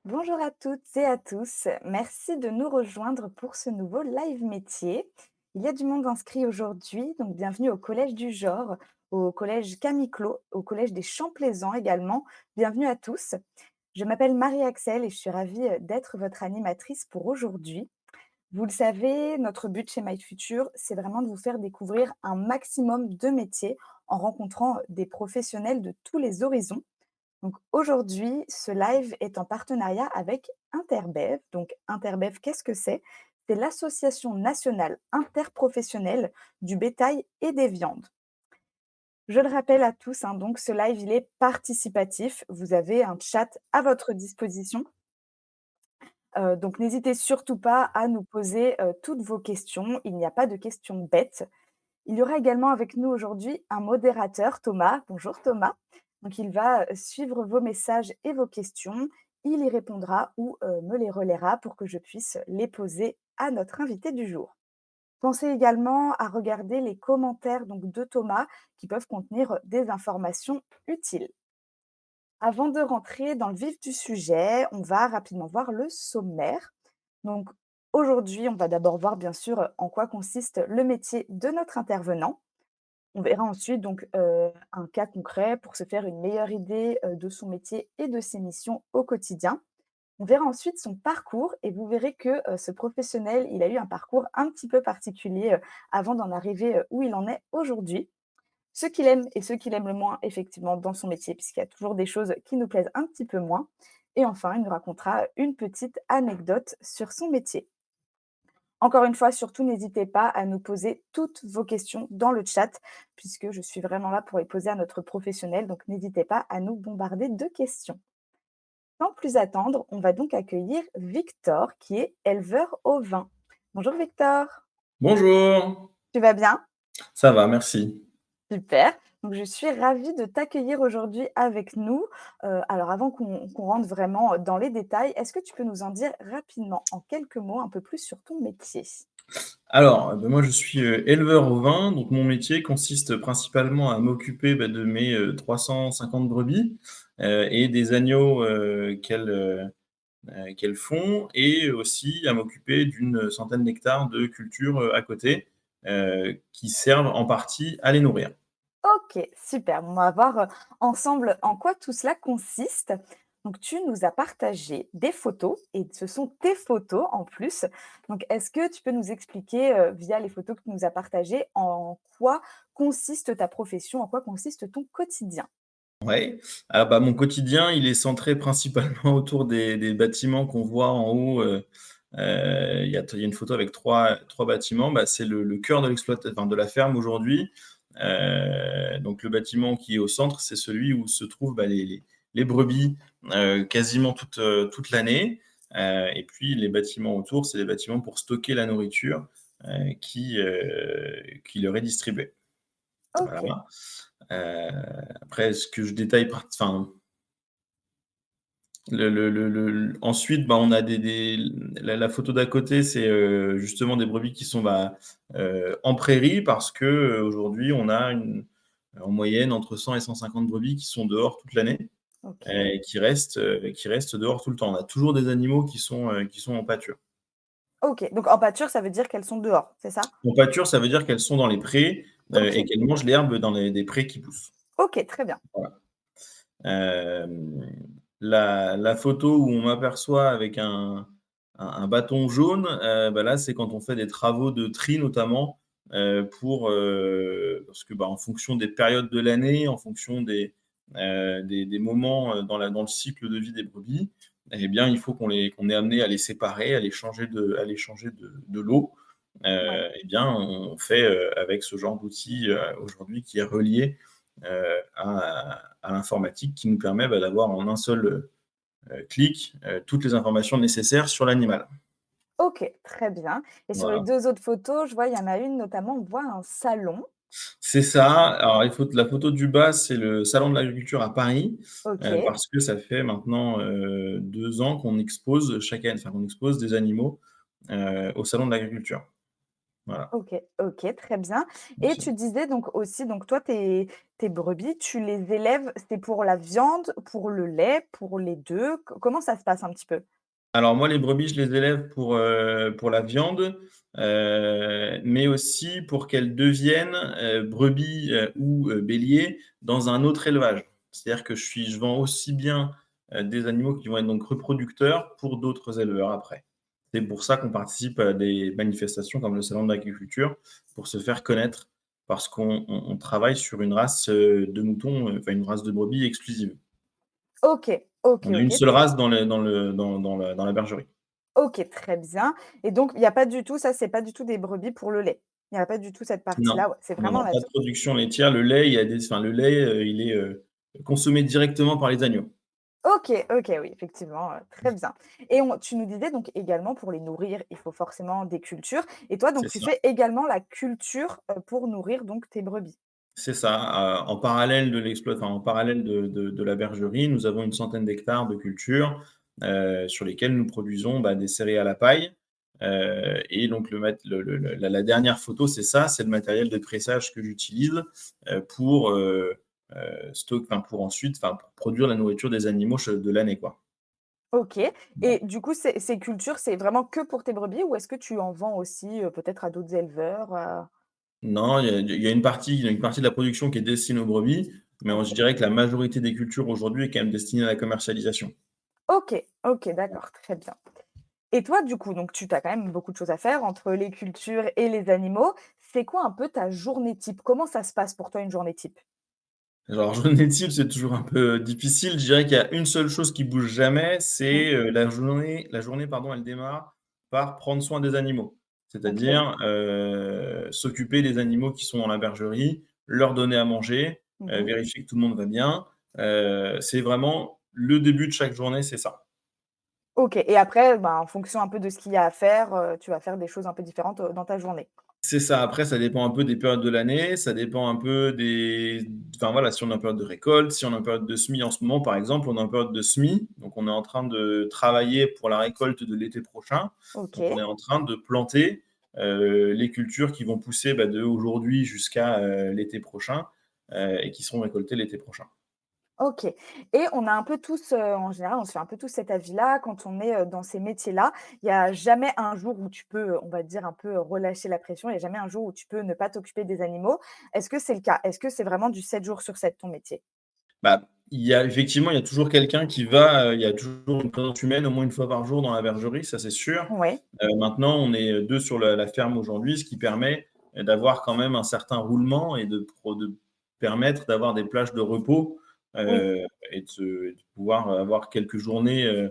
Bonjour à toutes et à tous. Merci de nous rejoindre pour ce nouveau live métier. Il y a du monde inscrit aujourd'hui, donc bienvenue au Collège du Genre, au Collège Camille Clos, au Collège des Champs-Plaisants également. Bienvenue à tous. Je m'appelle Marie-Axel et je suis ravie d'être votre animatrice pour aujourd'hui. Vous le savez, notre but chez My Future, c'est vraiment de vous faire découvrir un maximum de métiers en rencontrant des professionnels de tous les horizons. Donc aujourd'hui, ce live est en partenariat avec Interbev. Donc Interbev, qu'est-ce que c'est? C'est l'association nationale interprofessionnelle du bétail et des viandes. Je le rappelle à tous, hein, donc ce live, il est participatif. Vous avez un chat à votre disposition. Donc n'hésitez surtout pas à nous poser toutes vos questions. Il n'y a pas de questions bêtes. Il y aura également avec nous aujourd'hui un modérateur, Thomas. Bonjour Thomas. Donc il va suivre vos messages et vos questions. Il y répondra ou me les relaiera pour que je puisse les poser à notre invité du jour. Pensez également à regarder les commentaires donc, de Thomas qui peuvent contenir des informations utiles. Avant de rentrer dans le vif du sujet, on va rapidement voir le sommaire. Donc aujourd'hui, on va d'abord voir bien sûr en quoi consiste le métier de notre intervenant. On verra ensuite donc, un cas concret pour se faire une meilleure idée, de son métier et de ses missions au quotidien. On verra ensuite son parcours et vous verrez que, ce professionnel, il a eu un parcours un petit peu particulier, avant d'en arriver, où il en est aujourd'hui. Ce qu'il aime et ce qu'il aime le moins effectivement dans son métier, puisqu'il y a toujours des choses qui nous plaisent un petit peu moins. Et enfin, il nous racontera une petite anecdote sur son métier. Encore une fois, surtout, n'hésitez pas à nous poser toutes vos questions dans le chat, puisque je suis vraiment là pour les poser à notre professionnel. Donc, n'hésitez pas à nous bombarder de questions. Sans plus attendre, on va donc accueillir Victor, qui est éleveur au vin. Bonjour Victor, Bonjour, tu vas bien? ça va, merci. Super. Donc, je suis ravie de t'accueillir aujourd'hui avec nous. Alors, avant qu'on rentre vraiment dans les détails, est-ce que tu peux nous en dire rapidement, en quelques mots, un peu plus sur ton métier? Alors, moi je suis, éleveur au vin, donc mon métier consiste principalement à m'occuper, de mes, 350 brebis, et des agneaux, qu'elles font et aussi à m'occuper d'une centaine d'hectares de cultures, à côté, qui servent en partie à les nourrir. OK, super. On va voir, ensemble en quoi tout cela consiste. Donc tu nous as partagé des photos et ce sont tes photos en plus. Donc est-ce que tu peux nous expliquer, via les photos que tu nous as partagées, en quoi consiste ta profession? En quoi consiste ton quotidien? Ouais, alors, mon quotidien, il est centré principalement autour des bâtiments qu'on voit en haut, il y a une photo avec trois bâtiments, c'est le cœur de enfin, de la ferme aujourd'hui. Donc le bâtiment qui est au centre, c'est celui où se trouvent, les brebis, quasiment toute l'année. Et puis les bâtiments autour, c'est des bâtiments pour stocker la nourriture, qui leur est distribuée. OK. Voilà. Heu, Après ce que je détaille enfin, ensuite, on a la photo d'à côté, c'est, justement des brebis qui sont, en prairie parce que, aujourd'hui, on a en moyenne entre 100 et 150 brebis qui sont dehors toute l'année OK. et qui restent dehors tout le temps. On a toujours des animaux qui sont en pâture. OK, donc en pâture, ça veut dire qu'elles sont dehors, c'est ça? En pâture, ça veut dire qu'elles sont dans les prés, et OK. qu'elles mangent l'herbe dans des prés qui poussent. OK, très bien. Voilà. Hem, la photo où on m'aperçoit avec un bâton jaune, là, c'est quand on fait des travaux de tri notamment, parce que, en fonction des périodes de l'année, en fonction des moments, dans le cycle de vie des brebis, eh bien, il faut qu'on est amené à les séparer, à les changer de l'eau. Ouais. Eh bien, on fait, avec ce genre d'outil, aujourd'hui qui est relié, à l'informatique qui nous permet, d'avoir en un seul, clic, toutes les informations nécessaires sur l'animal. OK, très bien et sur les Voilà. 2 autres photos, je vois, il y en a une notamment, on voit un salon. C'est ça. Alors la photo du bas, c'est le salon de l'agriculture à Paris, OK. parce que ça fait maintenant, 2 ans qu'on expose chaque année, enfin qu'on expose des animaux, au salon de l'agriculture. Voilà, OK, OK, très bien bien et sûr. tu disais donc aussi, donc toi tes brebis, tu les élèves, c'est pour la viande, pour le lait, pour les 2? Comment ça se passe un petit peu? Alors moi, les brebis, je les élève pour la viande, mais aussi pour qu'elles deviennent, brebis, ou béliers dans un autre élevage. C'est-à-dire que je vends aussi bien, des animaux qui vont être donc reproducteurs pour d'autres éleveurs après. C'est pour ça qu'on participe à des manifestations comme le salon de l'agriculture, pour se faire connaître, parce qu'on travaille sur une race, de moutons, enfin une race de brebis exclusive. OK, OK, On a une OK, seule race dans la bergerie. OK, très bien et donc il y a pas du tout ça, c'est pas du tout des brebis pour le lait? Il y a pas du tout cette Non, partie-là, ouais, c'est non, vraiment non, la pas de viande. production laitière. Le lait, il y a des enfin le lait, il est, consommé directement par les agneaux. OK, OK, oui, effectivement, très bien et on tu nous disais donc également pour les nourrir, il faut forcément des cultures et toi donc C'est tu ça, fais également la culture, pour nourrir donc tes brebis? c'est ça. En parallèle de en parallèle de la bergerie, nous avons une centaine d'hectares de cultures, sur lesquels nous produisons, bah, des céréales à paille, et donc la dernière photo, c'est ça, c'est le matériel de pressage que j'utilise, pour, pour ensuite, pour produire la nourriture des animaux de l'année, quoi. OK et du coup, ces cultures, c'est vraiment que pour tes brebis ou est-ce que tu en vends aussi, peut-être à d'autres éleveurs, Non, il y a une partie de la production qui est destinée aux brebis, mais je OK. dirais que la majorité des cultures aujourd'hui est quand même destinée à la commercialisation. OK, OK, d'accord, très bien et toi, du coup, donc tu as quand même beaucoup de choses à faire entre les cultures et les animaux. C'est quoi un peu ta journée type? Comment ça se passe pour toi une journée type? Alors journée type, c'est toujours un peu difficile. Je dirais qu'il y a une seule chose qui bouge jamais, Mmh. c'est, la journée, pardon, elle démarre par prendre soin des animaux. OK. C'est-à-dire, s'occuper des animaux qui sont dans la bergerie, leur donner à manger, Mmh. vérifier que tout le monde va bien. C'est vraiment le début de chaque journée, c'est ça. OK et après, bah, en fonction un peu de ce qu'il y a à faire, tu vas faire des choses un peu différentes, dans ta journée? C'est ça. Après, ça dépend un peu des périodes de l'année, ça dépend un peu voilà, si on est en période de récolte, si on est en période de semis en ce moment, par exemple, on est en période de semis, donc on est en train de travailler pour la récolte de l'été prochain. Donc OK. on est en train de planter, les cultures qui vont pousser, bah, de aujourd'hui jusqu'à, l'été prochain, et qui seront récoltées l'été prochain. OK et on a un peu tous, en général, on se fait un peu tous cet avis-là quand on est, dans ces métiers-là. Il y a jamais un jour où tu peux, on va dire un peu, relâcher la pression. Il y a jamais un jour où tu peux ne pas t'occuper des animaux. Est-ce que c'est le cas? Est-ce que c'est vraiment du 7 jours sur 7 ton métier? Bah, il y a toujours quelqu'un qui va, il y a toujours une présence humaine au moins une fois par jour dans la bergerie, ça c'est sûr. Ouais, Maintenant, on est 2 sur la ferme aujourd'hui, ce qui permet, d'avoir quand même un certain roulement et de permettre d'avoir des plages de repos, oui, heu et de pouvoir avoir quelques journées,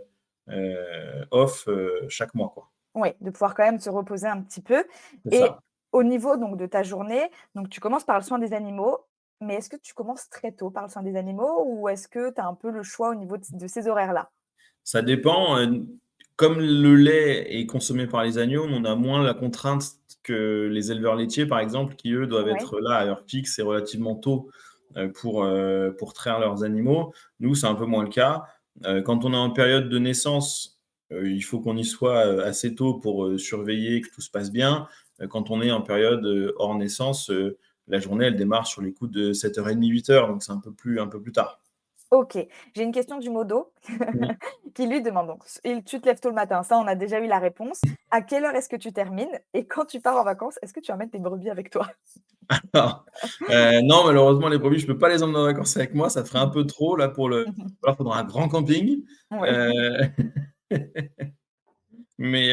off, chaque mois, quoi. oui, de pouvoir quand même se reposer un petit peu C'est et ça. au niveau donc de ta journée, donc tu commences par le soin des animaux, mais est-ce que tu commences très tôt par le soin des animaux ou est-ce que tu as un peu le choix au niveau de ces horaires-là? Ça dépend, comme le lait est consommé par les agneaux, on a moins la contrainte que les éleveurs laitiers, par exemple, qui eux doivent Ouais, être là à heure fixe et relativement tôt, pour traire leurs animaux. Nous, c'est un peu moins le cas. Quand on est en période de naissance, il faut qu'on y soit, assez tôt pour, surveiller que tout se passe bien. Quand on est en période, hors naissance, la journée, elle démarre sur les coups de 7:30, 8 heures, donc c'est un peu plus tard. OK. J'ai une question du modo Mmh. qui lui demande donc tu te lèves tôt le matin, ça on a déjà eu la réponse. À quelle heure est-ce que tu termines? Et quand tu pars en vacances, est-ce que tu emmènes tes brebis avec toi? Alors, non, malheureusement, les brebis, je peux pas les emmener en vacances avec moi, ça ferait un peu trop là pour le ou alors faudra un grand camping, Oui. heu, mais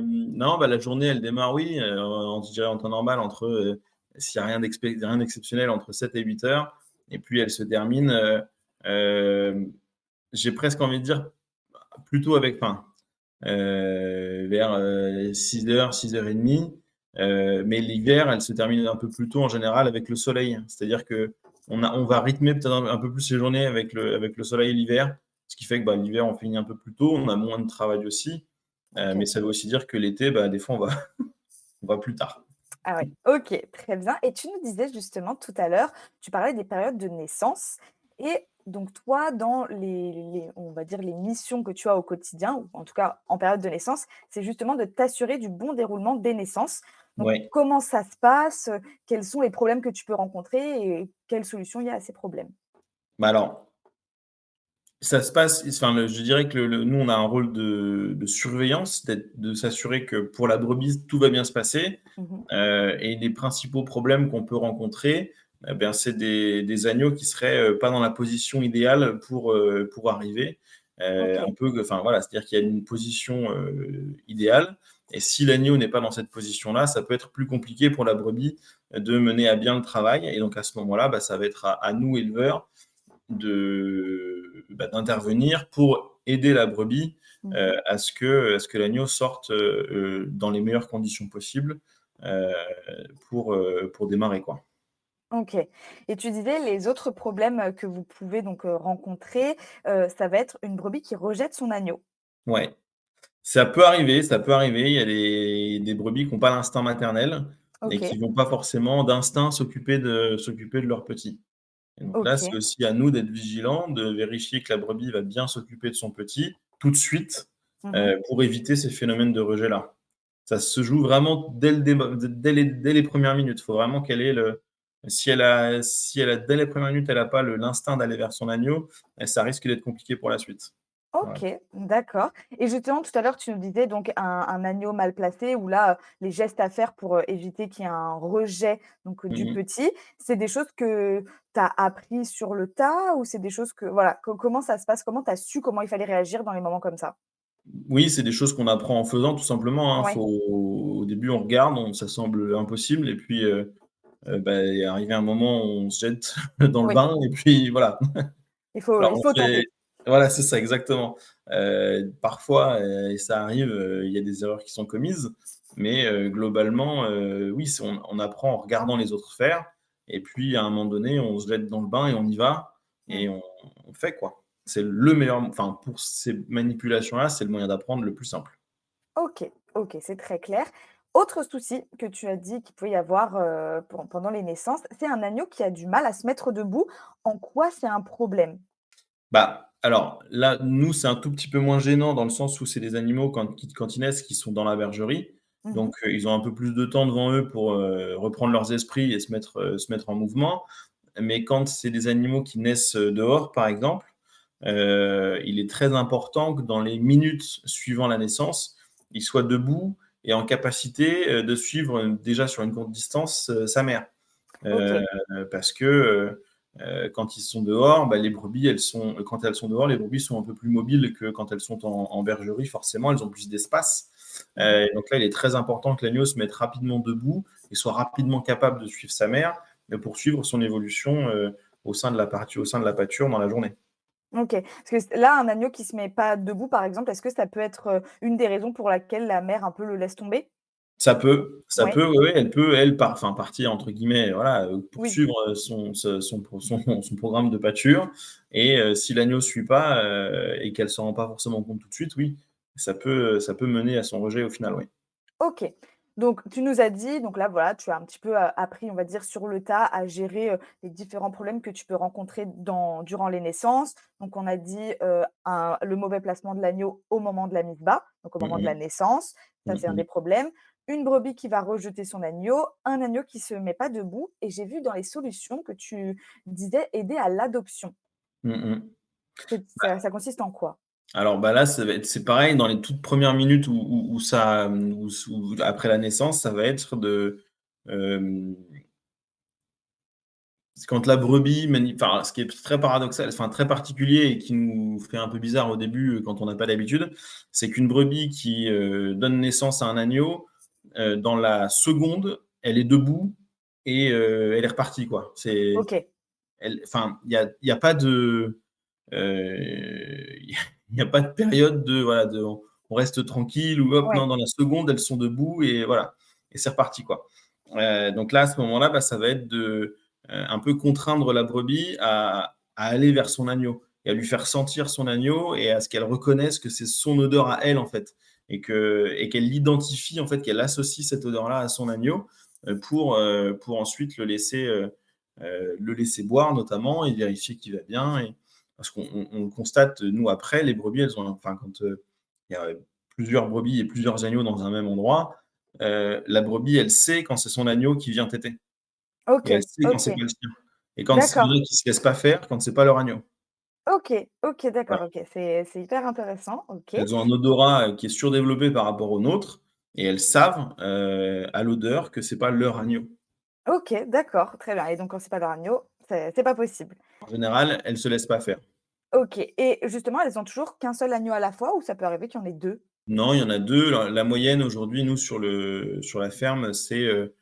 non, bah, la journée, elle démarre, oui, je dirais en temps normal entre, s'il y a rien d'exceptionnel, entre 7 et 8 heures et puis elle se termine, j'ai presque envie de dire plutôt vers, 6 heures, 6:30, mais l'hiver, elle se termine un peu plus tôt en général avec le soleil. C'est-à-dire on va rythmer peut-être un peu plus les journées avec le soleil l'hiver, ce qui fait que, bah, l'hiver, on finit un peu plus tôt, on a moins de travail aussi, mais OK. ça veut aussi dire que l'été, bah, des fois, on va plus tard. Ah ouais, OK, très bien et tu nous disais justement tout à l'heure, tu parlais des périodes de naissance et donc toi, dans les on va dire les missions que tu as au quotidien ou en tout cas en période de naissance, c'est justement de t'assurer du bon déroulement des naissances. Donc Ouais. comment ça se passe? Quels sont les problèmes que tu peux rencontrer et quelles solutions il y a à ces problèmes? Bah, alors, ça se passe enfin, je dirais que le nous, on a un rôle de surveillance, de s'assurer que pour la brebis, tout va bien se passer, Mmh. et les principaux problèmes qu'on peut rencontrer, bien, c'est des agneaux qui seraient, pas dans la position idéale pour arriver, un OK. peu enfin, voilà, c'est-à-dire qu'il y a une position, idéale et si l'agneau n'est pas dans cette position-là, ça peut être plus compliqué pour la brebis de mener à bien le travail et donc à ce moment-là, bah, ça va être à nous éleveurs d'intervenir pour aider la brebis, Mmh. à ce que l'agneau sorte, dans les meilleures conditions possibles, heu, pour démarrer, quoi. OK, et tu disais les autres problèmes, que vous pouvez donc, rencontrer, ça va être une brebis qui rejette son agneau. Ouais, ça peut arriver, ça peut arriver. Il y a des brebis qui ont pas l'instinct maternel et qui OK, vont pas forcément d'instinct s'occuper de leurs petits et donc là, c'est OK. aussi à nous d'être vigilants, de vérifier que la brebis va bien s'occuper de son petit tout de suite, Mmh. pour éviter ces phénomènes de rejet-là. Ça se joue vraiment dès le déma dès les premières minutes. Il faut vraiment qu'elle ait le si elle a dès les premières minutes, elle a pas l'instinct d'aller vers son agneau, ça risque d'être compliqué pour la suite. Voilà. OK, d'accord, et justement tout à l'heure tu nous disais donc un agneau mal placé où là, les gestes à faire pour, éviter qu'il y ait un rejet donc, du Mmh mh. petit, c'est des choses que tu as appris sur le tas ou c'est des choses que voilà, comment ça se passe? Comment tu as su comment il fallait réagir dans les moments comme ça? Oui, c'est des choses qu'on apprend en faisant tout simplement, hein. Ouais, Au début, on regarde, ça semble impossible et puis, bah, est arrivé un moment où on se jette dans le oui, bain et puis voilà. Alors il on faut fait tenter. voilà, c'est ça exactement. Parfois, et ça arrive, il y a des erreurs qui sont commises, mais globalement, oui, on apprend en regardant les autres faire et puis à un moment donné, on se jette dans le bain et on y va et Mmh. on fait quoi. C'est le meilleur enfin pour ces manipulations-là, c'est le moyen d'apprendre le plus simple. OK, OK, c'est très clair. Autre souci que tu as dit qu'il pouvait y avoir, pendant les naissances, c'est un agneau qui a du mal à se mettre debout. En quoi c'est un problème? Bah, alors là, nous, c'est un tout petit peu moins gênant dans le sens où c'est des animaux quand ils naissent qui sont dans la bergerie. Mmh. Donc, ils ont un peu plus de temps devant eux pour, reprendre leurs esprits et se mettre en mouvement. Mais quand c'est des animaux qui naissent, dehors, par exemple, il est très important que dans les minutes suivant la naissance, ils soient debout et en capacité, de suivre, déjà sur une courte distance, sa mère. Heu, OK. parce que, quand ils sont dehors, bah, les brebis, quand elles sont dehors, les brebis sont un peu plus mobiles que quand elles sont en bergerie forcément, elles ont plus d'espace. Mmh. Donc là, il est très important que l'agneau se mette rapidement debout et soit rapidement capable de suivre sa mère, pour suivre son évolution, au sein de la pâture dans la journée. OK. Parce que là, un agneau qui se met pas debout, par exemple, est-ce que ça peut être, une des raisons pour laquelle la mère un peu le laisse tomber? Ça peut, Ouais, oui, oui, elle peut, elle, «partir» entre guillemets, voilà, oui. poursuivre, son programme de pâture et si l'agneau suit pas, et qu'elle s'en rend pas forcément compte tout de suite, oui, ça peut mener à son rejet au final, oui. OK. Donc tu nous as dit donc là, voilà, tu as un petit peu, appris, on va dire, sur le tas à gérer, les différents problèmes que tu peux rencontrer durant les naissances. Donc on a dit, le mauvais placement de l'agneau au moment de la mise bas, donc au moment Mmh de la mh. naissance, ça Mmh c'est un des mh. problèmes. Une brebis qui va rejeter son agneau, un agneau qui se met pas debout et j'ai vu dans les solutions que tu disais aider à l'adoption. Mmh mh. Ça consiste en quoi? Alors, bah, là, c'est pareil dans les toutes premières minutes où ça, où après la naissance, ça va être hem c'est quand la brebis enfin, ce qui est très paradoxal, enfin très particulier et qui nous fait un peu bizarre au début, quand on n'a pas l'habitude, c'est qu'une brebis qui, donne naissance à un agneau, dans la seconde, elle est debout et elle est repartie, quoi. OK, Enfin, il y a pas de, il y a pas de période de voilà, on reste tranquille ou hop, non, ouais, dans la seconde, elles sont debout et voilà et c'est reparti, quoi. Donc là, à ce moment-là, bah, ça va être un peu contraindre la brebis à aller vers son agneau et à lui faire sentir son agneau et à ce qu'elle reconnaisse que c'est son odeur à elle, en fait et qu'elle l'identifie, en fait, qu'elle associe cette odeur-là à son agneau, pour ensuite le laisser boire notamment et vérifier qu'il va bien et parce qu'on le constate, nous, après, les brebis, elles ont enfin, quand, il y a plusieurs brebis et plusieurs agneaux dans un même endroit, la brebis, elle sait quand c'est son agneau qui vient téter et elle OK, sait quand c'est pas OK. le sien et quand il y en D'accord. a qui se laissent pas faire, quand c'est pas leur agneau. OK, OK, d'accord, Voilà. OK. C'est hyper intéressant. OK. Elles ont un odorat, qui est surdéveloppé par rapport au nôtre et elles savent, à l'odeur que c'est pas leur agneau. OK, d'accord, très bien et donc quand c'est pas leur agneau, c'est pas possible. En général, elles se laissent pas faire. OK et justement, elles ont toujours qu'un seul agneau à la fois ou ça peut arriver qu'il y en ait 2? Non, il y en a 2. La moyenne aujourd'hui, nous, sur la ferme, c'est, heu,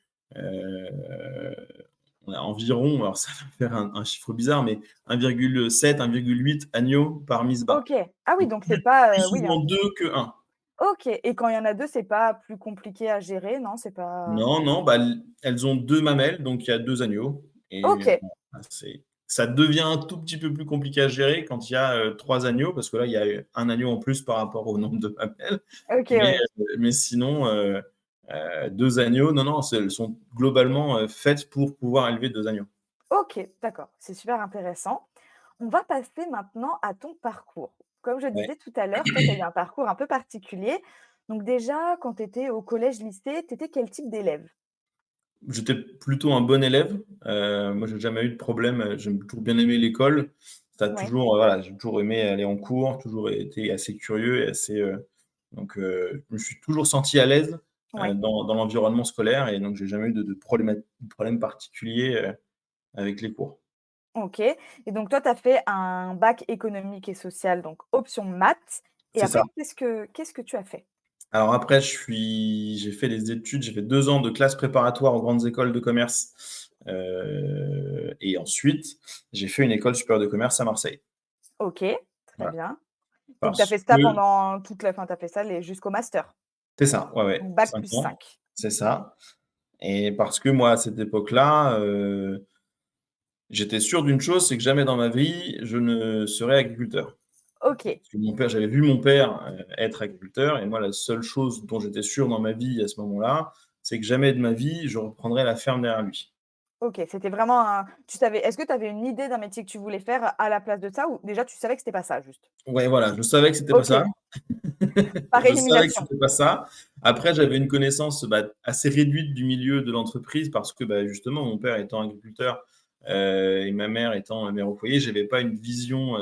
on a environ, alors ça va faire un chiffre bizarre, mais 1,7-1,8 agneaux par mise-bas. OK. Ah oui, Donc donc c'est plus pas, oui, souvent hein. 2 que 1. OK et quand il y en a 2, c'est pas plus compliqué à gérer, non? C'est pas Non, non, bah, elles ont 2 mamelles, donc il y a 2 agneaux et OK, bah, ça devient un tout petit peu plus compliqué à gérer quand il y a, 3 agneaux parce que là, il y a, 1 agneau en plus par rapport au nombre de mamelles. OK, Mais ouais. mais sinon, 2 agneaux, non, non, elles sont globalement, faites pour pouvoir élever 2 agneaux. OK, d'accord, c'est super intéressant. On va passer maintenant à ton parcours. Comme je Ouais. disais tout à l'heure, toi, tu as eu un parcours un peu particulier. Donc déjà, quand tu étais au collège-lycée, tu étais quel type d'élève? J'étais plutôt un bon élève, moi j'ai jamais eu de problème, j'ai toujours bien aimé l'école. Ça a Ouais, toujours, voilà, j'ai toujours aimé aller en cours, toujours été assez curieux et assez, je me suis toujours senti à l'aise, ouais, dans l'environnement scolaire et donc j'ai jamais eu de problème particulier, avec les cours. OK et donc toi, tu as fait un bac économique et social, donc option maths et C'est ça. après qu'est-ce que tu as fait? Alors après, j'ai fait des études, j'ai fait 2 ans de classe préparatoire aux grandes écoles de commerce, et ensuite, j'ai fait une école supérieure de commerce à Marseille. OK, très Voilà, bien. Donc tu as parce fait ça que pendant toute la tu as fait ça les jusqu'au master? c'est ça, ouais, ouais, Donc bac 5 plus ans, 5. c'est ça et parce que moi, à cette époque-là, j'étais sûr d'une chose, c'est que jamais dans ma vie, je ne serai agriculteur. OK, Parce que j'avais vu mon père, être agriculteur et moi, la seule chose dont j'étais sûr dans ma vie à ce moment-là, c'est que jamais de ma vie, je reprendrais la ferme derrière lui. OK, c'était vraiment un tu savais est-ce que tu avais une idée d'un métier que tu voulais faire à la place de ça ou déjà tu savais que c'était pas ça juste? Ouais, voilà, je savais que c'était pas ça. OK, par Je savais que élimination. c'était pas ça. Après, j'avais une connaissance, bah, assez réduite du milieu de l'entreprise parce que, bah, justement, mon père étant agriculteur, et ma mère étant, mère au foyer, j'avais pas une vision,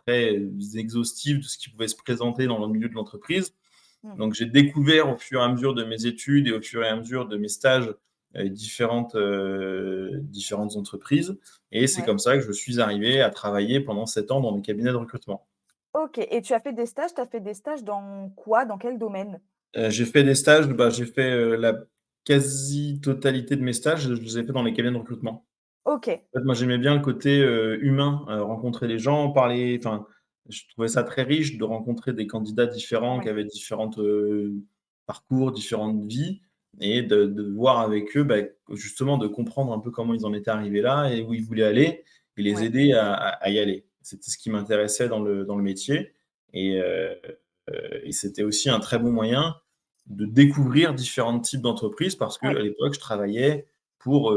très exhaustive de ce qui pouvait se présenter dans le milieu de l'entreprise. Mmh, Donc j'ai découvert au fur et à mesure de mes études et au fur et à mesure de mes stages, différentes entreprises et c'est ouais. comme ça que je suis arrivé à travailler pendant 7 ans dans des cabinets de recrutement. OK et tu as fait des stages, tu as fait des stages dans quoi? Dans quel domaine? J'ai fait des stages, bah, j'ai fait, la quasi-totalité de mes stages, je les ai fait dans les cabinets de recrutement. OK, En fait, moi, j'aimais bien le côté, humain, rencontrer les gens, parler enfin, je trouvais ça très riche de rencontrer des candidats différents qui ouais, avaient différentes, parcours, différentes vies et de voir avec eux, bah, justement de comprendre un peu comment ils en étaient arrivés là et où ils voulaient aller et les ouais, aider à y aller. C'était ce qui m'intéressait dans le métier et c'était aussi un très bon moyen de découvrir différents types d'entreprises parce qu'à ouais. l'époque, je travaillais pour,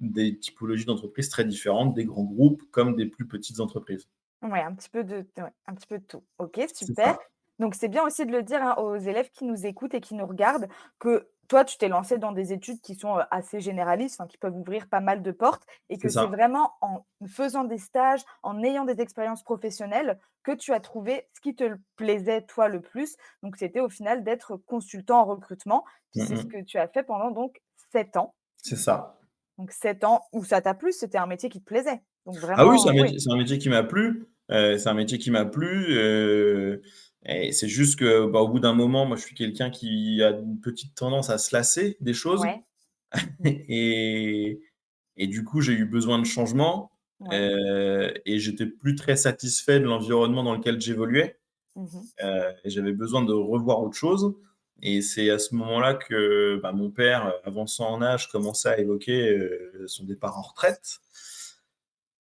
des typologies d'entreprises très différentes, des grands groupes comme des plus petites entreprises. Ouais, un petit peu de ouais, un petit peu de tout. OK, C'est super. ça, Donc c'est bien aussi de le dire, hein, aux élèves qui nous écoutent et qui nous regardent que toi, tu t'es lancé dans des études qui sont, assez généralistes, enfin qui peuvent ouvrir pas mal de portes et c'est que c'est ça. vraiment en faisant des stages, en ayant des expériences professionnelles que tu as trouvé ce qui te plaisait toi le plus. Donc c'était au final d'être consultant en recrutement. Puis Mmh c'est ce mh. que tu as fait pendant donc 7 ans. C'est ça. Donc 7 ans où ça t'a plu, c'était un métier qui te plaisait. Donc Ah oui, vraiment, oui. c'est un métier qui m'a plu, c'est un métier qui m'a plu, et c'est juste que, bah, au bout d'un moment, moi, je suis quelqu'un qui a une petite tendance à se lasser des choses Ouais. et du coup, j'ai eu besoin de changement, Ouais. et j'étais plus très satisfait de l'environnement dans lequel j'évoluais. Mmh. Et j'avais besoin de revoir autre chose et c'est à ce moment-là que, bah, mon père, avançant en âge, commençait à évoquer, son départ en retraite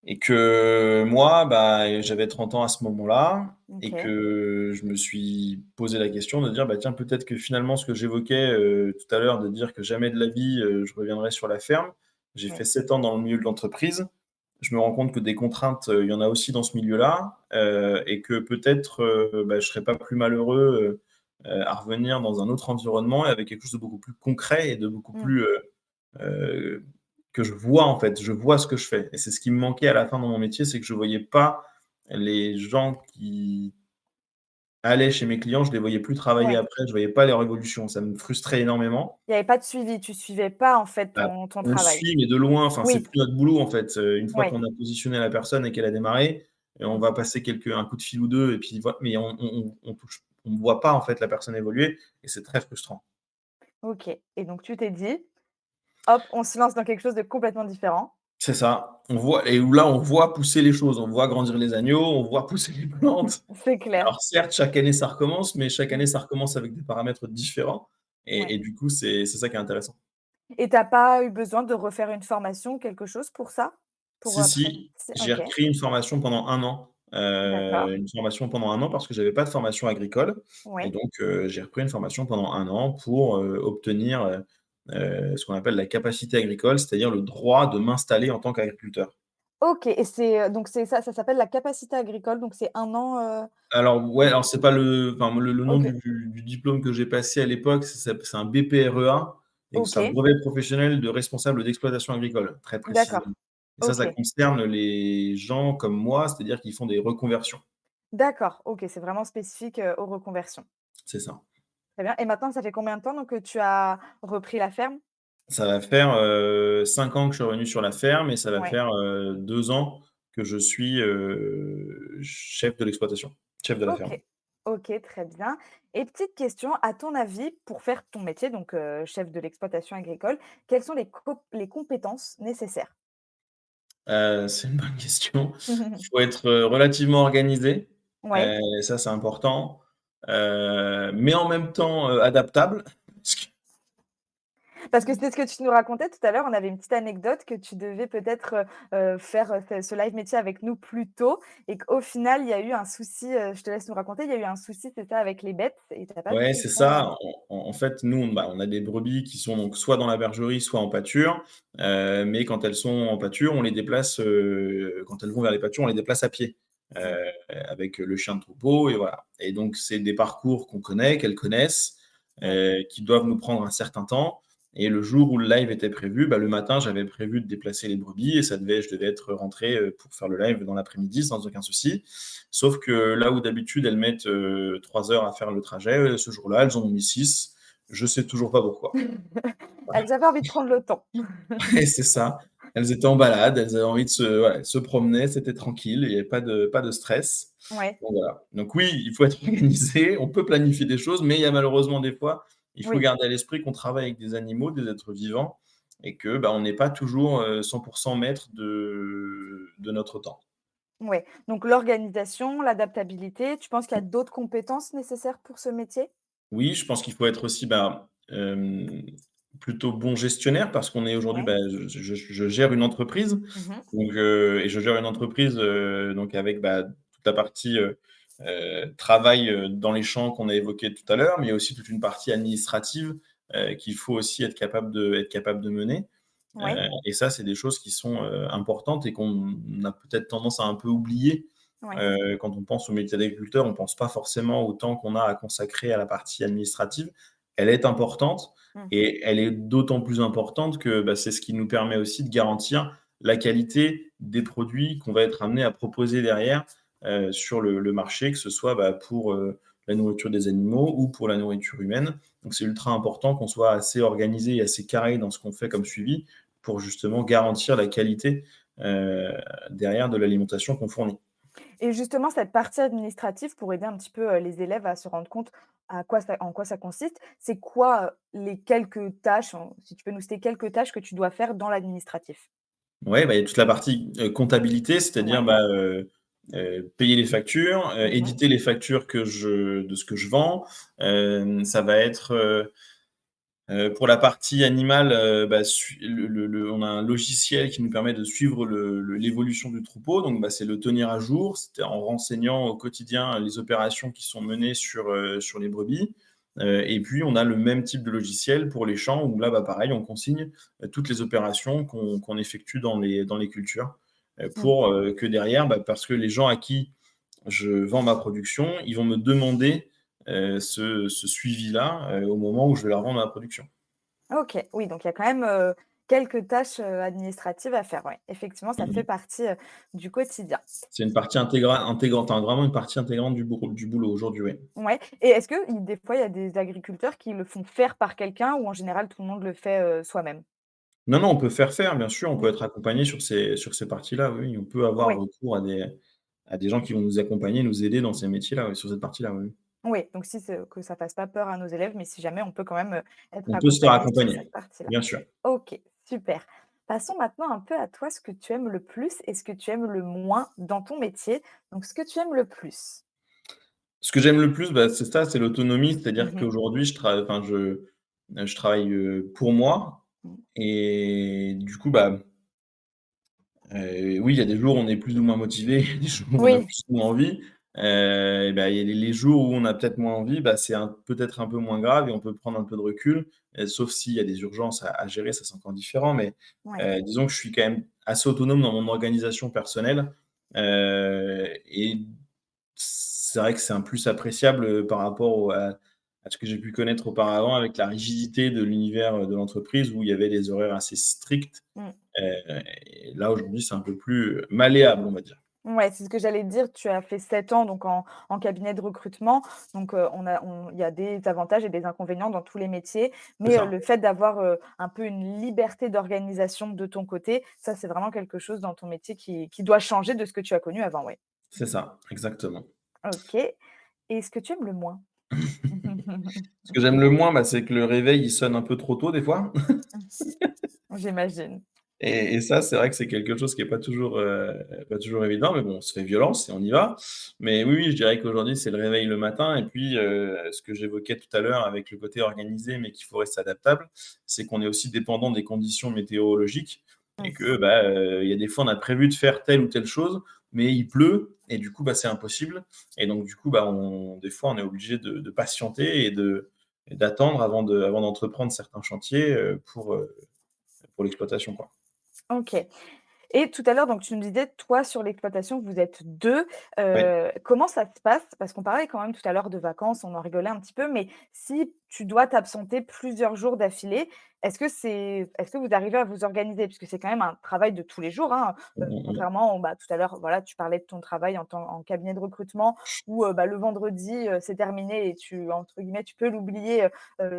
et que moi, bah, j'avais 30 ans à ce moment-là et OK. que je me suis posé la question de dire: «Bah, tiens, peut-être que finalement ce que j'évoquais, tout à l'heure, de dire que jamais de la vie, je reviendrai sur la ferme». J'ai fait Oui. 7 ans dans le milieu de l'entreprise. Je me rends compte que des contraintes, il y en a aussi dans ce milieu-là, et que peut-être, bah, je serais pas plus malheureux, à revenir dans un autre environnement et avec quelque chose de beaucoup plus concret et de beaucoup Mmh. plus, heu, que je vois en fait. Je vois ce que je fais et c'est ce qui me manquait à la fin dans mon métier, c'est que je voyais pas les gens qui allaient chez mes clients, je les voyais plus travailler Ouais. après, je voyais pas leur évolution. Ça me frustrait énormément. Il y avait pas de suivi, tu suivais pas en fait Bah, ton on le travail? suit mais de loin, enfin c'est Oui, plus notre boulot en fait. Une fois ouais. qu'on a positionné la personne et qu'elle a démarré, on Mmh. va passer un coup de fil ou 2 et puis voi mais on voit pas en fait la personne évoluer et c'est très frustrant. OK et donc tu t'es dit: «Hop, on se lance dans quelque chose de complètement différent». C'est ça. On voit et où là, on voit pousser les choses, on voit grandir les agneaux, on voit pousser les plantes. C'est clair. Alors certes, chaque année ça recommence, mais chaque Mmh. année ça recommence avec des paramètres différents Ouais et du coup, c'est ça qui est intéressant. et tu as pas eu besoin de refaire une formation, quelque chose pour ça? Pour Si, après si, si? j'ai OK, repris une formation pendant 1 an, d'accord. une formation pendant 1 an parce que j'avais pas de formation agricole et Oui. donc j'ai repris une formation pendant 1 an pour, obtenir, ce qu'on appelle la capacité agricole, c'est-à-dire le droit de m'installer en tant qu'agriculteur. OK et c'est, donc c'est ça, ça s'appelle la capacité agricole, donc c'est un an, Alors ouais, com alors c'est pas le nom OK, du diplôme que j'ai passé à l'époque, c'est un BPREA et c'est un OK, brevet professionnel de responsable d'exploitation agricole, très précisément d'accord. et ça OK, concerne les gens comme moi, c'est-à-dire qui font des reconversions. d'accord, OK, c'est vraiment spécifique, aux reconversions. C'est ça. Très bien et maintenant ça fait combien de temps donc que tu as repris la ferme? Ça va faire, 5 ans que je suis revenu sur la ferme et ça va Ouais. faire, 2 ans que je suis, chef de la ferme. OK. OK, très bien et petite question, à ton avis, pour faire ton métier, donc chef de l'exploitation agricole, quelles sont les compétences nécessaires? C'est une bonne question. Il faut être, relativement organisé, Ouais. ça c'est important, mais en même temps, adaptable. Parce que Parce que c'était ce que tu nous racontais tout à l'heure, on avait une petite anecdote que tu devais peut-être, faire, ce live métier avec nous plus tôt et qu'au final, il y a eu un souci, je te laisse nous raconter, il y a eu un souci, c'est ça, avec les bêtes et tu as pas ouais, pu c'est faire, ça. En fait, nous, on a des brebis qui sont donc soit dans la bergerie, soit en pâture, mais quand elles sont en pâture, on les déplace, quand elles vont vers les pâtures, on les déplace à pied, mmh, avec le chien de troupeau et voilà et donc c'est des parcours qu'on connaît, qu'elles connaissent, ouais. qui doivent nous prendre un certain temps et le jour où le live était prévu, bah, le matin, j'avais prévu de déplacer les brebis et je devais être rentré, pour faire le live dans l'après-midi sans aucun souci. Sauf que là où d'habitude elles mettent 3 heures à faire le trajet, ce jour-là, elles en ont mis 6. Je sais toujours pas pourquoi. Elles avaient envie de prendre le temps. Et c'est ça. Elles étaient en balade, elles avaient envie de voilà, elles se promenaient, c'était tranquille, il y avait pas de stress. Ouais, Donc voilà. Donc oui, il faut être organisé, on peut planifier des choses, mais il y a malheureusement des fois, il faut oui. garder à l'esprit qu'on travaille avec des animaux, des êtres vivants et que, bah, on n'est pas toujours, 100 maître de notre temps. Ouais, donc l'organisation, l'adaptabilité, tu penses qu'il y a d'autres compétences nécessaires pour ce métier? Oui, je pense qu'il faut être aussi, bah, plutôt bon gestionnaire parce qu'on est aujourd'hui, Ouais. bah, je gère une entreprise Mmh. donc et je gère une entreprise, donc avec, bah, toute la partie, travail, dans les champs qu'on a évoqués tout à l'heure, mais il y a aussi toute une partie administrative, qu'il faut aussi être capable de mener, Ouais, et ça, c'est des choses qui sont, importantes et qu'on a peut-être tendance à un peu oublier. ouais. Quand on pense au métier d'agriculteur, on ne pense pas forcément au temps qu'on a à consacrer à la partie administrative. Elle est importante Mmh. et elle est d'autant plus importante que, bah, c'est ce qui nous permet aussi de garantir la qualité des produits qu'on va être amené à proposer derrière, sur le marché, que ce soit, bah, pour, la nourriture des animaux ou pour la nourriture humaine. Donc c'est ultra important qu'on soit assez organisé et assez carré dans ce qu'on fait comme suivi pour justement garantir la qualité, heu, derrière de l'alimentation qu'on fournit. Et justement, cette partie administrative pour aider un petit peu, les élèves à se rendre compte en quoi ça consiste, c'est quoi, les quelques tâches, si tu peux nous citer quelques tâches que tu dois faire dans l'administratif? Ouais, bah, il y a toute la partie, comptabilité, c'est-à-dire, Ouais. bah, payer les factures, Mmh. éditer les factures de ce que je vends. Ça va être, pour la partie animale, bah, on a un logiciel qui nous permet de suivre l'évolution du troupeau, donc bah, c'est le tenir à jour, c'est en renseignant au quotidien les opérations qui sont menées sur les brebis. Et puis on a le même type de logiciel pour les champs où là, bah, pareil, on consigne, toutes les opérations qu'on effectue dans les cultures, Mmh. pour, que derrière, bah, parce que les gens à qui je vends ma production, ils vont me demander, ce suivi-là, au moment où je vais leur vendre ma production. OK, oui, donc il y a quand même, quelques tâches, administratives à faire, ouais. Effectivement, ça Mmh fait mh. partie, du quotidien. C'est une partie intégrante, enfin, vraiment une partie intégrante du boulot aujourd'hui, oui. Ouais, et est-ce que des fois, il y a des agriculteurs qui le font faire par quelqu'un ou en général tout le monde le fait, soi-même? Non, non, on peut faire, bien sûr, on peut Mmh. être accompagné sur ces parties-là, oui, oui. On peut avoir Oui, recours à des gens qui vont nous accompagner, nous aider dans ces métiers-là, oui, sur cette partie-là, oui, oui. oui, donc si c'est que ça fasse pas peur à nos élèves, mais si jamais on peut quand même, être On peut se faire accompagné sur accompagner, cette partie-là. bien sûr. OK, super. Passons maintenant un peu à toi, ce que tu aimes le plus et ce que tu aimes le moins dans ton métier. Donc ce que tu aimes le plus? Ce que j'aime le plus, bah, c'est ça, c'est l'autonomie, c'est-à-dire Mmh. qu'aujourd'hui je travaille, pour moi Mmh. et du coup, bah, oui, il y a des jours où on est plus ou moins motivé, il y a des jours où on a Oui, plus ou moins envie, et bah, il y a les jours où on a peut-être moins envie, bah, c'est peut-être un peu moins grave et on peut prendre un peu de recul, sauf s'il y a des urgences à gérer, ça c'est encore différent, mais ouais. disons que je suis quand même assez autonome dans mon organisation personnelle, et c'est vrai que c'est un plus appréciable, par rapport à ce que j'ai pu connaître auparavant avec la rigidité de l'univers, de l'entreprise où il y avait des horaires assez stricts, Mmh. et là aujourd'hui c'est un peu plus malléable, on va dire. Ouais, c'est ce que j'allais te dire. Tu as fait 7 ans donc en cabinet de recrutement, donc il y a des avantages et des inconvénients dans tous les métiers, C'est mais ça, le fait d'avoir, un peu une liberté d'organisation de ton côté, ça, c'est vraiment quelque chose dans ton métier qui doit changer de ce que tu as connu avant, ouais. c'est ça, exactement. OK, et ce que tu aimes le moins? Ce que j'aime le moins, bah, c'est que le réveil, il sonne un peu trop tôt des fois. J'imagine. Et ça, c'est vrai que c'est quelque chose qui est pas toujours évident, mais bon, on se fait violence et on y va. Mais oui, oui, je dirais qu'aujourd'hui, c'est le réveil le matin et puis, ce que j'évoquais tout à l'heure avec le côté organisé, mais qu'il faut rester adaptable, c'est qu'on est aussi dépendant des conditions météorologiques et Mmh. que, bah, il y a des fois, on a prévu de faire telle ou telle chose, mais il pleut et du coup, bah, c'est impossible et donc du coup, bah, des fois, on est obligé de patienter et d'attendre avant d'entreprendre certains chantiers, pour l'exploitation, quoi. OK. Et tout à l'heure, donc tu nous disais, toi, sur l'exploitation, vous êtes 2. Oui. Comment ça se passe? Parce qu'on parlait quand même tout à l'heure de vacances, on en rigolait un petit peu, mais si tu dois t'absenter plusieurs jours d'affilée, est-ce que vous arrivez à vous organiser? Puisque c'est quand même un travail de tous les jours, hein, Mmh mh, mmh. contrairement bah, tout à l'heure, voilà, tu parlais de ton travail en cabinet de recrutement où, bah, le vendredi, c'est terminé et tu entre guillemets, tu peux l'oublier,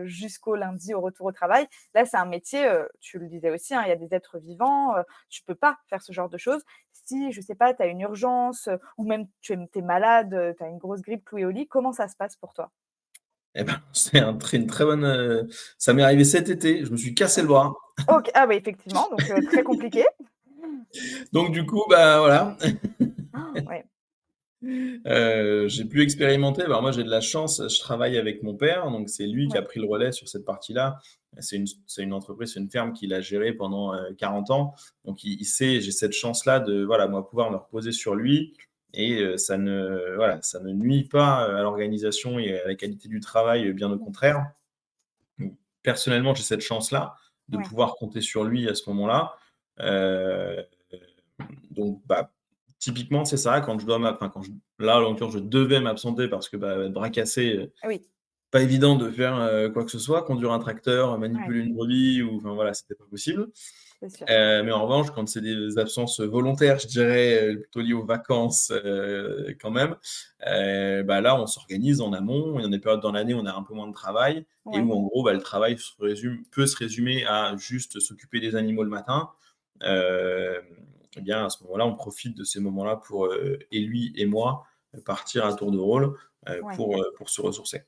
jusqu'au lundi au retour au travail. Là, c'est un métier, tu le disais aussi, hein, il y a des êtres vivants, tu peux pas faire ce genre de choses. Si, je sais pas, tu as une urgence, ou même tu es malade, tu as une grosse grippe clouée au lit, comment ça se passe pour toi? Et ben, c'est une très bonne, ça m'est arrivé cet été, je me suis cassé le bras. OK, ah oui, effectivement, donc très compliqué. Donc du coup, bah, voilà, Ouais, j'ai pu expérimenter. Alors moi, j'ai de la chance, je travaille avec mon père, donc c'est lui qui a ouais, pris le relais sur cette partie-là. C'est une entreprise, c'est une ferme qu'il a gérée pendant, 40 ans. Donc il sait, j'ai cette chance-là de, voilà, moi, pouvoir me reposer sur lui et ça ne nuit pas, à l'organisation et à la qualité du travail, bien au mmh, contraire. Donc, personnellement, j'ai cette chance-là de ouais, pouvoir compter sur lui à ce moment-là. Heu, donc, bah, typiquement, c'est ça, quand je dois enfin, quand je là, en l'occurrence, je devais m'absenter parce que, bah, bras cassé, oui, pas évident de faire, quoi que ce soit, conduire un tracteur, ouais, manipuler une brebis ou enfin, voilà, c'était pas possible. c'est sûr. Mais en revanche, quand c'est des absences volontaires, je dirais, plutôt liées aux vacances, quand même, bah, là, on s'organise en amont. Il y a des périodes dans l'année où on a un peu moins de travail et Ouais, où, en gros, bah, le travail peut se résumer à juste s'occuper des animaux le matin. Hem, et bien, à ce moment-là, on profite de ces moments-là pour, et lui et moi, partir à tour de rôle, ouais. pour se ressourcer.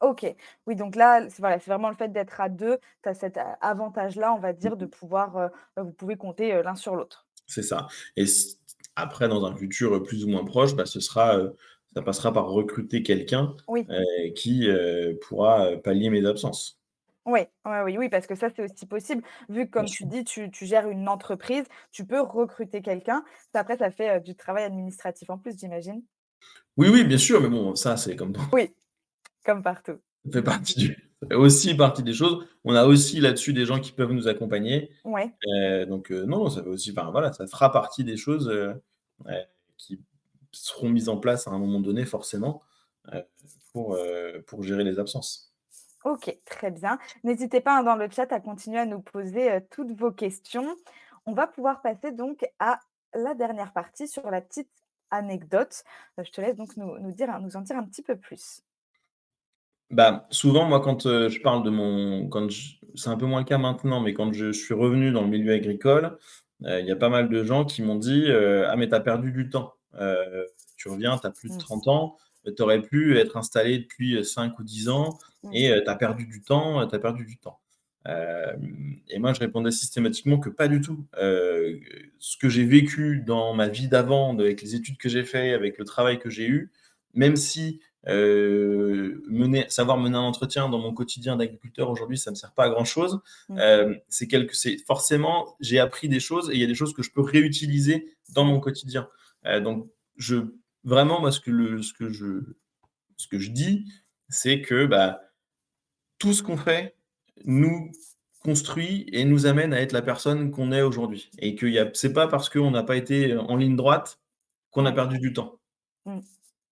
OK. Oui, donc là, c'est vraiment le fait d'être à 2. Tu as cet a avantage-là, on va dire, de pouvoir, vous pouvez compter, l'un sur l'autre. C'est ça et après dans un futur, plus ou moins proche, bah, ça passera par recruter quelqu'un, Oui. qui, pourra, pallier mes absences. Ouais, ouais, oui, oui, parce que ça, c'est aussi possible. Vu que, Bien comme tu sûr. dis, tu gères une entreprise, tu peux recruter quelqu'un. Ça, après, ça fait, du travail administratif en plus, j'imagine? Oui, oui, bien sûr, mais bon, ça, c'est comme dans Oui, comme partout. ça fait partie du ça fait aussi partie des choses. On a aussi là-dessus des gens qui peuvent nous accompagner, Ouais, donc non, ça fait aussi enfin voilà, ça fera partie des choses, qui seront mises en place à un moment donné forcément, heu, pour gérer les absences. OK, très bien. N'hésitez pas, hein, dans le chat à continuer à nous poser, toutes vos questions. On va pouvoir passer donc à la dernière partie sur la petite anecdote. Je te laisse donc nous en dire un petit peu plus. Bah, souvent, moi, quand, je parle de mon quand je c'est un peu moins le cas maintenant, mais quand je suis revenu dans le milieu agricole, il y a pas mal de gens qui m'ont dit: «Ah mais tu as perdu du temps. Tu reviens, tu as plus de Mmh. 30 ans, tu aurais pu être installé depuis, 5 ou 10 ans Mmh. et tu as perdu du temps, tu as perdu du temps». Et moi, je répondais systématiquement que pas du tout. Ce que j'ai vécu dans ma vie d'avant, avec les études que j'ai fait, avec le travail que j'ai eu, même si savoir mener un entretien dans mon quotidien d'agriculteur aujourd'hui, ça ne me sert pas à grand chose. Mmh. C'est forcément, j'ai appris des choses et il y a des choses que je peux réutiliser dans Ouais. mon quotidien. Donc, je, vraiment, moi, ce que je dis, c'est que bah, tout ce qu'on fait nous construit et nous amène à être la personne qu'on est aujourd'hui. Et que c'est pas parce qu'on n'a pas été en ligne droite qu'on a Ouais. perdu du temps. Mmh.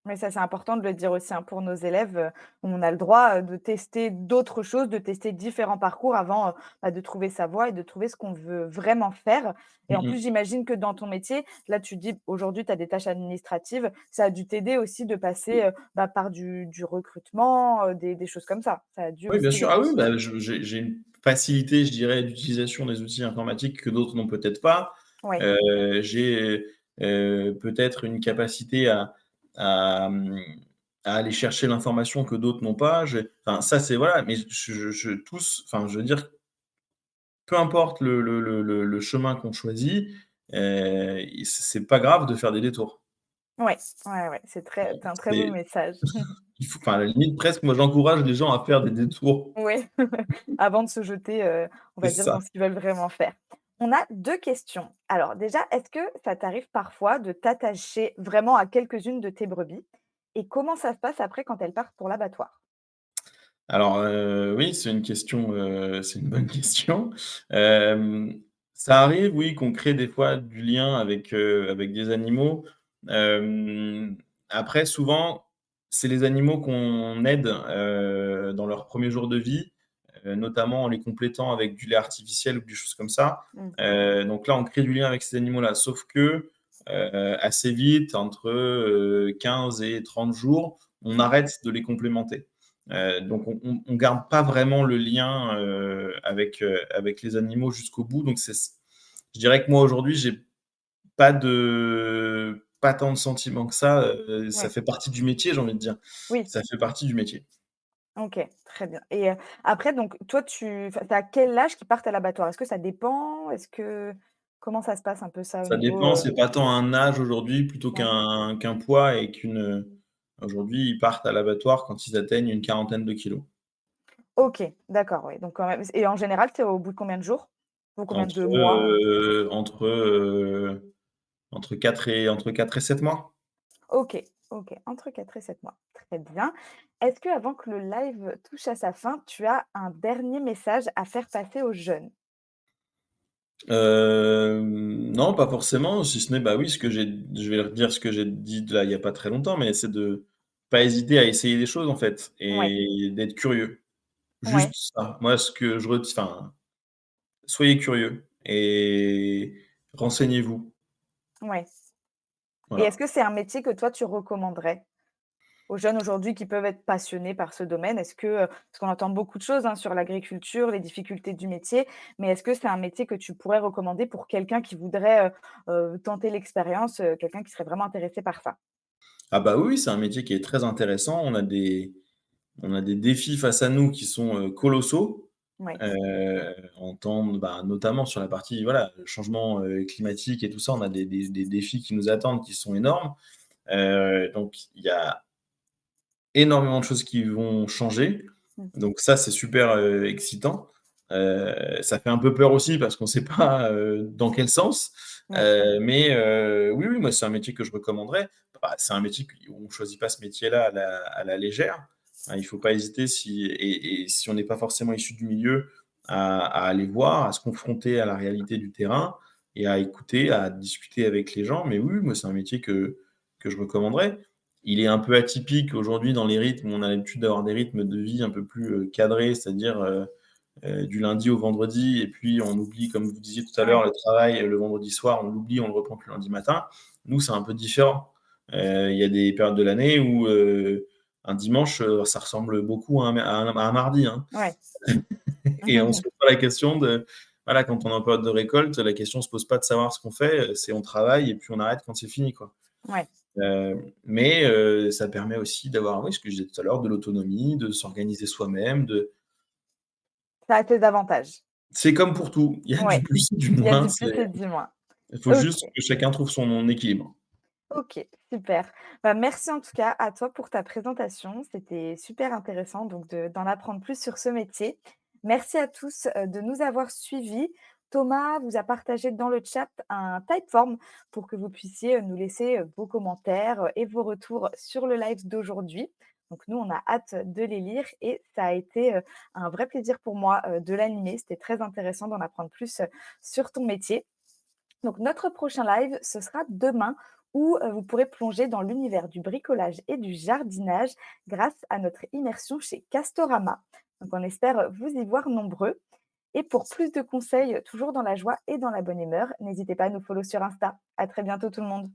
Mais ça, c'est important de le dire aussi, hein, pour nos élèves, on a le droit, de tester d'autres choses, de tester différents parcours avant, bah, de trouver sa voie et de trouver ce qu'on veut vraiment faire. Et en Mmh plus, mh. j'imagine que dans ton métier, là, tu dis aujourd'hui, tu as des tâches administratives, ça a dû t'aider aussi de passer, bah, par du recrutement, des choses comme ça. Ça a dû Oui, bien aussi sûr. Ah oui, l'enrichir. bah, j'ai une facilité, je dirais, d'utilisation des outils informatiques que d'autres n'ont peut-être pas. Ouais, J'ai, peut-être une capacité à, mmh, à aller chercher l'information que d'autres n'ont pas. Enfin, ça, c'est voilà, mais enfin, je veux dire, peu importe le chemin qu'on choisit, c'est pas grave de faire des détours. ouais, ouais, ouais, c'est un très beau C'est message. enfin, à la limite, presque, moi, j'encourage les gens à faire des détours. Oui, avant de se jeter, on C'est va dire ça. dans ce qu'ils veulent vraiment faire. On a 2 questions. Alors déjà, est-ce que ça t'arrive parfois de t'attacher vraiment à quelques-unes de tes brebis? Et comment ça se passe après quand elles partent pour l'abattoir? Alors, oui, c'est une bonne question. Hem, Ça arrive, oui, qu'on crée des fois du lien avec des animaux. Hem, Après, souvent, c'est les animaux qu'on aide, dans leurs premiers jours de vie, notamment en les complétant avec du lait artificiel ou des choses comme ça. Mmh. Donc là, on crée du lien avec ces animaux-là. Sauf que, assez vite, entre, 15 et 30 jours, on Mmh. arrête de les complémenter. Donc on garde pas vraiment le lien, avec les animaux jusqu'au bout. Donc je dirais que moi aujourd'hui, j'ai pas tant de sentiments que ça, ça Ouais. fait partie du métier, j'ai envie de dire. Oui. Ça fait partie du métier. OK, très bien. Et après donc toi c'est à quel âge qu'ils partent à l'abattoir? Est-ce que ça dépend? Comment ça se passe un peu ça au Ça niveau, dépend, c'est pas tant un âge aujourd'hui plutôt ouais. qu'un poids et aujourd'hui, ils partent à l'abattoir quand ils atteignent une quarantaine de kilos. OK, d'accord, oui, donc quand même et en général, c'est au bout de combien de jours? Ou combien de Entre, mois? entre 4 et 7 mois. OK, OK, entre 4 et 7 mois. Très bien. Est-ce que avant que le live touche à sa fin, tu as un dernier message à faire passer aux jeunes? Non, pas forcément, si ce n'est, bah, oui, je vais redire ce que j'ai dit là, il y a pas très longtemps, mais c'est de pas hésiter à essayer des choses, en fait, Ouais, et d'être curieux. Juste ouais, ça. Moi, ce que je enfin, soyez curieux et renseignez-vous. ouais. Et est-ce Voilà. que c'est un métier que toi, tu recommanderais aux jeunes aujourd'hui qui peuvent être passionnés par ce domaine? Est-ce que, parce qu'on entend beaucoup de choses, hein, sur l'agriculture, les difficultés du métier, mais est-ce que c'est un métier que tu pourrais recommander pour quelqu'un qui voudrait, tenter l'expérience, quelqu'un qui serait vraiment intéressé par ça? Ah bah, oui, c'est un métier qui est très intéressant. On a des défis face à nous qui sont, colossaux, Ouais. en temps bah, notamment sur la partie, voilà, changement, climatique et tout ça, on a des défis qui nous attendent qui sont énormes. Donc il y a énormément de choses qui vont changer. Mmh. Donc ça, c'est super, excitant. Ça fait un peu peur aussi parce qu'on ne sait pas, dans quel sens. Ouais. Mais oui, oui, moi, c'est un métier que je recommanderais. Bah, c'est un métier où on ne choisit pas ce métier-là à la légère. Hein, il ne faut pas hésiter et si on n'est pas forcément issu du milieu, à aller voir, à se confronter à la réalité du terrain et à écouter, à discuter avec les gens. Mais oui, moi, c'est un métier que je recommanderais. il est un peu atypique aujourd'hui dans les rythmes. On a l'habitude d'avoir des rythmes de vie un peu plus, cadrés, c'est-à-dire, du lundi au vendredi et puis on oublie, comme vous disiez tout à l'heure, Ouais, le travail le vendredi soir, on l'oublie, on le reprend plus le lundi matin. Nous, c'est un peu différent. Il y a des périodes de l'année où, un dimanche, ça ressemble beaucoup à un mardi, hein. ouais. Et on se pose pas la question de voilà, quand on est en période de récolte, la question se pose pas de savoir ce qu'on fait, c'est on travaille et puis on arrête quand c'est fini, quoi. Ouais, Mais ça permet aussi d'avoir, oui, ce que je disais tout à l'heure, de l'autonomie, de s'organiser soi-même, de ça a ses avantages. c'est comme pour tout, il y a du Ouais, plus et du il y a moins, du plus et du moins. il faut OK. juste que chacun trouve son équilibre. OK, super. Bah, merci en tout cas à toi pour ta présentation. C'était super intéressant donc d'en apprendre plus sur ce métier. Merci à tous, de nous avoir suivis. Thomas vous a partagé dans le chat un Typeform pour que vous puissiez, nous laisser, vos commentaires, et vos retours sur le live d'aujourd'hui. Donc nous, on a hâte de les lire et ça a été, un vrai plaisir pour moi, de l'animer. C'était très intéressant d'en apprendre plus, sur ton métier. Donc notre prochain live, ce sera demain où vous pourrez plonger dans l'univers du bricolage et du jardinage grâce à notre immersion chez Castorama. Donc on espère vous y voir nombreux. Et pour plus de conseils, toujours dans la joie et dans la bonne humeur, n'hésitez pas à nous follow sur Insta. À très bientôt tout le monde.